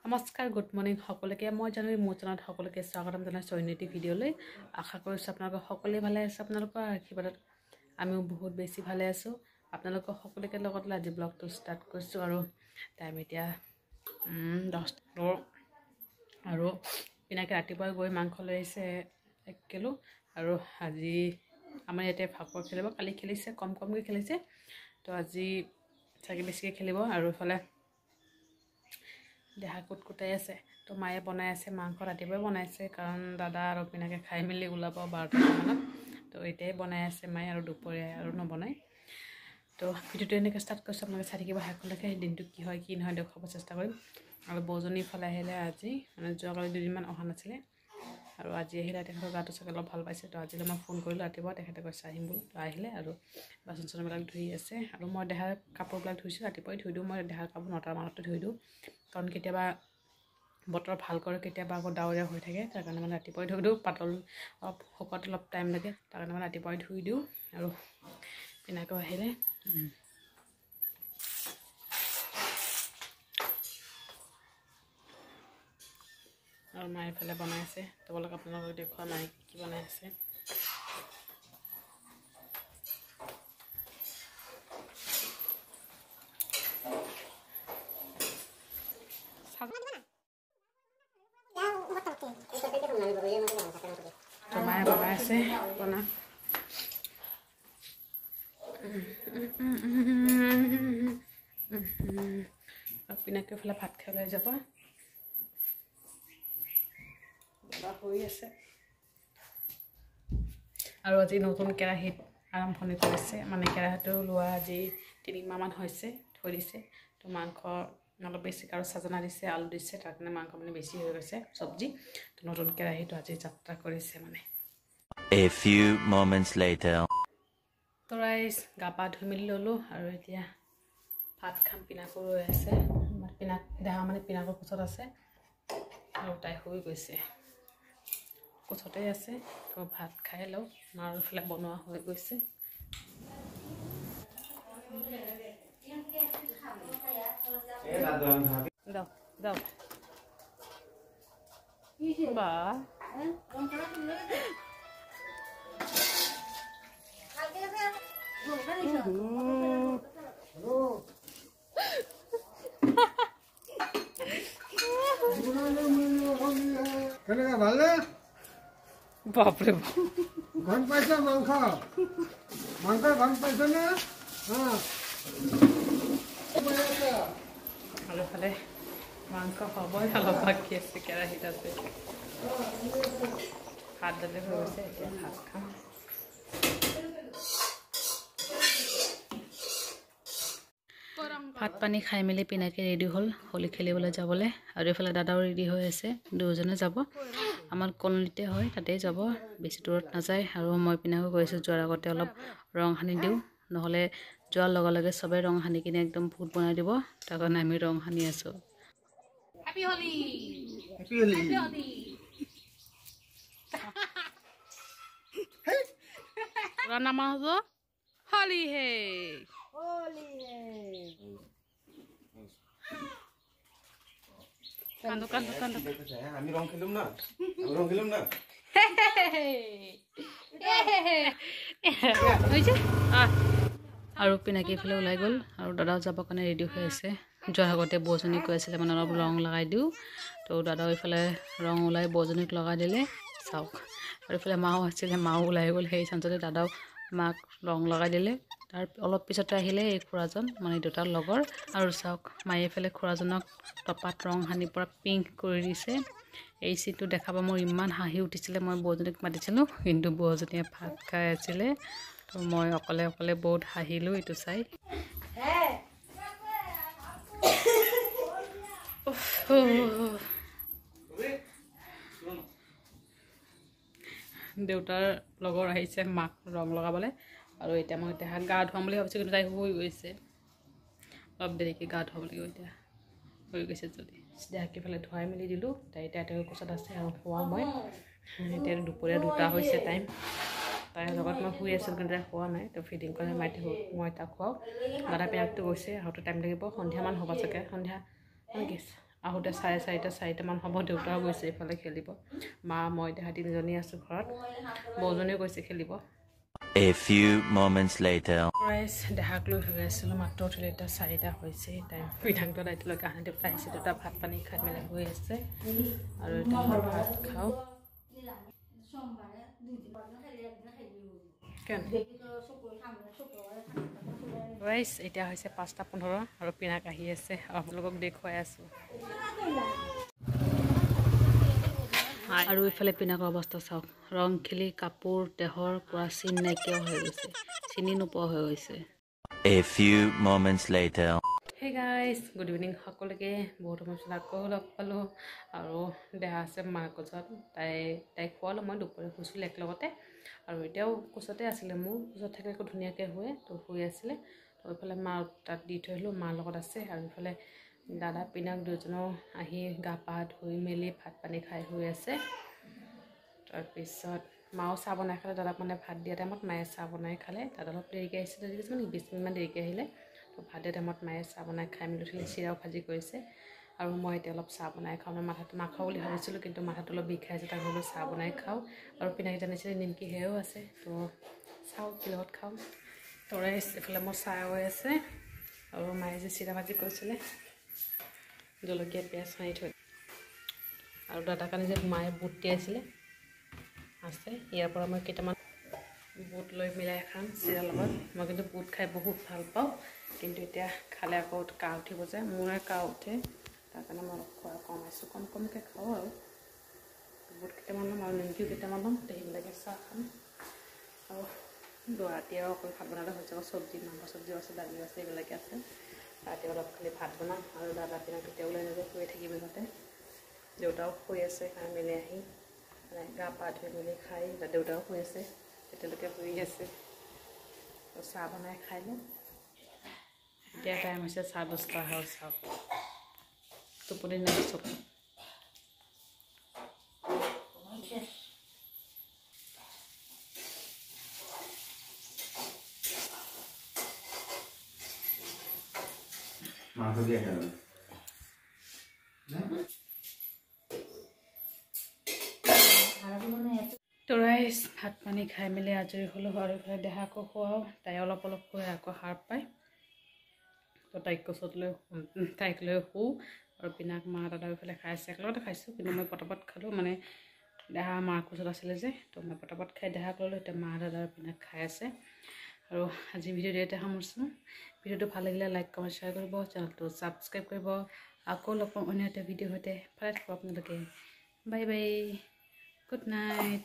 নমস্কাৰ good morning সকলোকে মই জানুৱাৰী মোৰ চেনেলত সকলোকে স্বাগতম জনাইছোঁ অন্য এটি ভিডিঅ'লৈ আশা কৰিছোঁ আপোনালোক সকলোৱে ভালে আছে আপোনালোকৰ আশীৰ্বাদত আমিও বহুত বেছি ভালে আছোঁ আপোনালোক সকলোকে লগত আজি ব্লগটো ষ্টাৰ্ট কৰিছোঁ আৰু টাইম এতিয়া 10 আৰু পিনাকে ৰাতিপুৱা গৈ মাংস লৈ আহিছে 1 কিলো আৰু আজি আমাৰ ইয়াতে ফাকৰ খেলিব কালি খেলিছে কমকৈ খেলিছে তো আজি চাগে বেছিকৈ খেলিব আৰু ইফালে দেহা কুটকুটাই আছে তো মায়ে বনাই আছে মাংস ৰাতিপুৱাই বনাইছে কাৰণ দাদা আৰু পিনাকে খাই মেলি ওলাব 12টা মানত তো এতিয়াই বনাই আছে মায়ে আৰু দুপৰীয়া আৰু নবনাই তো ভিডিঅ'টো এনেকৈ ষ্টাৰ্ট কৰিছোঁ আপোনালোকে চাই থাকিব শেষলৈকে দিনটো কি হয় কি নহয় দেখুৱাব চেষ্টা কৰিম আৰু বৌজনী ইফালে আহিলে আজি মানে যোৱাকালি 2 দিনমান অহা নাছিলে আৰু আজি আহিলে তেখেতৰ গাটো চাগে অলপ ভাল পাইছে তো আজিলৈ মই ফোন কৰিলোঁ ৰাতিপুৱা তেখেতে কৈছে আহিম বুলি তো আহিলে আৰু বাচন চাচনবিলাক ধুই আছে আৰু মই দেহাৰ কাপোৰবিলাক ধুইছোঁ ৰাতিপুৱাই ধুই দিওঁ মই দেহাৰ কাপোৰ 9টা মানতে ধুই দিওঁ কাৰণ কেতিয়াবা বতৰ ভাল কৰে কেতিয়াবা আকৌ ডাৱৰীয়া হৈ থাকে তাৰ কাৰণে মানে ৰাতিপুৱাই ধুই দিওঁ পাতল অলপ শুকাওঁতে অলপ টাইম লাগে তাৰ কাৰণে মানে ৰাতিপুৱাই ধুই দিওঁ আৰু পিনাকেও আহিলে আৰু মায়ে এইফালে বনাই আছে তো বলক আপোনালোকক দেখুৱা মায়ে কি বনাই আছে তো মায়ে বনাই আছে বনা পিনাকে এইফালে ভাত খাই লৈ যাব হৈ আছে আৰু আজি নতুন কেৰাহীত আৰম্ভণি কৰিছে মানে কেৰাহীটো লোৱা আজি 3 মাহমান হৈছে থৈ দিছে তো মাংস অলপ বেছি আৰু সাজনা দিছে আলু দিছে তাৰ কাৰণে মাংস মানে বেছি হৈ গৈছে চব্জি তো নতুন কেৰাহীটো আজি যাত্ৰা কৰিছে মানে A few moments later তো ৰাইজ গা পা ধুই মেলি ল'লোঁ আৰু এতিয়া ভাত খাম পিনাকো ৰৈ আছে পিনাক দেহা মানে পিনাকৰ কোচত আছে আৰু তাই শুই গৈছে কোচতে আছে তো ভাত খাই লওঁ মাৰ ইফালে বনোৱা হৈ গৈছে যাওঁ যাওঁ বা কেনেকা ভালনে বাপৰে গম পাইছা মাংস মাংস গম পাইছা না হ্যাঁ আৰু ফালে মাংস হ'বই অলপ বাকী আছে কেৰাহীত আছে ভাত দালি হৈ গৈছে এতিয়া ভাত খাম ভাত পানী খাই মেলি পিনাকে ৰেডি হ'ল হোলী খেলিবলৈ যাবলৈ আৰু এইফালে দাদাও ৰেডি হৈ আছে দুজনে যাব আমাৰ কলনীতে হয় তাতে যাব বেছি দূৰত নাযায় আৰু মই পিনাকো গৈছোঁ যোৱাৰ আগতে অলপ ৰং সানি দিওঁ নহ'লে যোৱাৰ লগে লগে চবে ৰং সানি কিনে একদম ভূত বনাই দিব তাৰ কাৰণে আমি ৰং সানি আছোঁ হেপী হোলী হেপী হোলী পুৰা নাম হ'ব হোলী হে কান্দো কান্দো কান্দো আমি ৰং খেলুম না আৰু পিনাকি এইফালে ওলাই গ'ল আৰু দাদাও যাবৰ কাৰণে ৰেডি হৈ আছে যোৱাৰ আগতে বৌজনীক কৈ আছিলে মানে অলপ ৰং লগাই দিওঁ তো দাদাও এইফালে ৰং ওলাই বৌজনীক লগাই দিলে চাওক আৰু এইফালে মাও আছিলে মাও ওলাই গ'ল সেই চাঞ্চতে দাদাও মাক ৰং লগাই দিলে তাৰ অলপ পিছতে আহিলে এই খুৰাজন মানে দেউতাৰ লগৰ আৰু চাওক মায়ে এইফালে খুৰাজনক টপাত ৰং সানি পৰা পিংক কৰি দিছে এই চিনটো দেখাব মোৰ ইমান হাঁহি উঠিছিলে মই বৌজনীক মাতিছিলোঁ কিন্তু বৌজনীয়ে ভাত খাই আছিলে তো মই অকলে অকলে বহুত হাঁহিলোঁ এইটো চাই দেউতাৰ লগৰ আহিছে মাক ৰং লগাবলৈ আৰু এতিয়া মই এতিয়া গা ধুৱাম বুলি ভাবিছোঁ কিন্তু তাই শুই গৈছে অলপ দেৰিকৈ গা ধুৱাব লাগিব এতিয়া হৈ গৈছে যদি দেহাকে ফালে ধুৱাই মেলি দিলোঁ তাই এতিয়া তেওঁৰ কোচত আছে আৰু খোৱাওঁ মই এতিয়া দুপৰীয়া 2টা হৈছে টাইম তাইৰ লগত মই শুই আছিলোঁ কিন্তু তাই খোৱা নাই তো ফিডিং কৰি মই তাক খুৱাওঁ দাদা পিনাকটো গৈছে আহোঁতে টাইম লাগিব সন্ধিয়ামান হ'ব চাগে সন্ধিয়া আহোঁতে 4:30মান হ'ব। দেউতাও গৈছে এইফালে খেলিব। মা মই দেহা তিনিজনী আছোঁ ঘৰত। বৌজনীও গৈছে খেলিব। A few moments later. ৰাইজ দেহাক লৈ শুই আছিলোঁ। মাত্ৰ উঠিলে এতিয়া 4টা হৈছে। টাইম পিঠাংটো দায়িত্বলৈকে আহে। দেউতা আহিছে। দেউতা ভাত পানী খাই মেলি শুই আছে আৰু এতিয়া মই ভাত খাওঁ। ৰাইজ এতিয়া হৈছে 5:15 আৰু পিনাক আহি আছে। আপোনালোকক দেখুৱাই আছোঁ। আৰু এইফালে পিনাকৰ অৱস্থা চাওক। ৰং খেলি কাপোৰ দেহৰ পৰা চিন নাইকিয়া হৈ গৈছে। চিনি নোপোৱা হৈ গৈছে। A few moments later. Hey guys, good evening সকলোকে। বহুত সময় পিছত আকৌ লগ পালোঁ আৰু দেহা আছে মাৰ কোচত। তাইক খোৱালোঁ। মই দুপৰীয়া শুইছিলোঁ একেলগতে আৰু এতিয়াও কোচতে আছিলে। মোৰ কোচত থাকিলে একো ধুনীয়াকৈ শুৱে। তো শুই আছিলে। তো এইফালে মাৰ তাত দি থৈ আহিলোঁ। মাৰ লগত আছে আৰু এইফালে দাদা পিনাক দুজনো আহি গা পা ধুই মেলি ভাত পানী খাই শুই আছে। তাৰপিছত মাও চাহ বনাই খালে। দাদাক মানে ভাত দিয়া টাইমত মায়ে চাহ বনাই খালে। দাদা অলপ দেৰিকৈ আহিছিলে। দেৰিকৈ মানে 20 মিনিটমান দেৰিকৈ আহিলে। তো ভাত দিয়া টাইমত মায়ে চাহ বনাই খাই মেলি উঠিলে। চিৰাও ভাজি কৰিছে আৰু মই এতিয়া অলপ চাহ বনাই খাওঁ। মই মাথাটো নাখাওঁ বুলি ভাবিছিলোঁ, কিন্তু মাথাটো অলপ বিষাই আছে। তাক বোলো চাহ বনাই খাওঁ আৰু পিনাকি জানিছিলে নিমকি সেয়াও আছে। তো চাওঁ কি লগত খাওঁ। তো ৰাইজ এইফালে মোৰ চাহ হৈ আছে আৰু মায়ে যে চিৰা ভাজি কৰিছিলে, জলকীয়া পিঁয়াজ সানি থৈ আৰু দাদাৰ কাৰণে যে মায়ে বুট তিয়াইছিলে আছে। ইয়াৰ পৰা মই কেইটামান বুট লৈ মিলাই খাম চিৰাৰ লগত। মই কিন্তু বুট খাই বহুত ভাল পাওঁ, কিন্তু এতিয়া খালে আকৌ কাহ উঠিব যে। মোৰে কাহ উঠে, তাৰ কাৰণে মই অলপ খোৱা কমাইছোঁ। কমকৈ খাওঁ আৰু বুট কেইটামান ল'ম আৰু নিমকিও কেইটামান ল'ম। সেইবিলাকে চাহ খাম আৰু ৰাতি আৰু অকল ভাত বনালে হৈ যাব। চব্জি মাংস চব্জিও আছে, দালিও আছে, এইবিলাকে আছে। ৰাতি অলপ খালি ভাত বনাম আৰু দাদা পিনাক কেতিয়া ওলাই নাযায়, শুই থাকিব সিহঁতে। দেউতাও শুই আছে। খাই মেলি আহি মানে গা পা ধুই মেলি খাই দেউতাও শুই আছে। এতিয়ালৈকে শুই আছে। চাহ বনাই খাই লওঁ। এতিয়া টাইম হৈছে 10:30 হ'ল। চাওক টোপনি নাই চকু। মাংস দিয়ে খাবে। তো ৰাইজ ভাত পানী খাই মেলি আজৰি হ'লোঁ আৰু এইফালে দেহাকো খুৱাওঁ। তাই অলপ শুৱে, আকৌ সাৰ পায়। তো তাইক লৈ শুওঁ আৰু পিনাক মা দাদা এইফালে খাই আছে। একেলগতে খাইছোঁ, কিন্তু মই পটাপট খালোঁ। মানে দেহা মাৰ কোচত আছিলে যে, তো মই পটাপট খাই দেহাক ল'লোঁ। এতিয়া মা দাদা আৰু পিনাক খাই আছে। আৰু আজি ভিডিঅ'টো ইয়াতে সামৰিছোঁ। ভিডিঅ'টো ভাল লাগিলে লাইক কমেণ্ট শ্বেয়াৰ কৰিব, চেনেলটো ছাবস্ক্ৰাইব কৰিব। আকৌ লগ পাম অন্য এটা ভিডিঅ'ৰ সৈতে। ভালে থাকক আপোনালোকে। Bye bye, good night.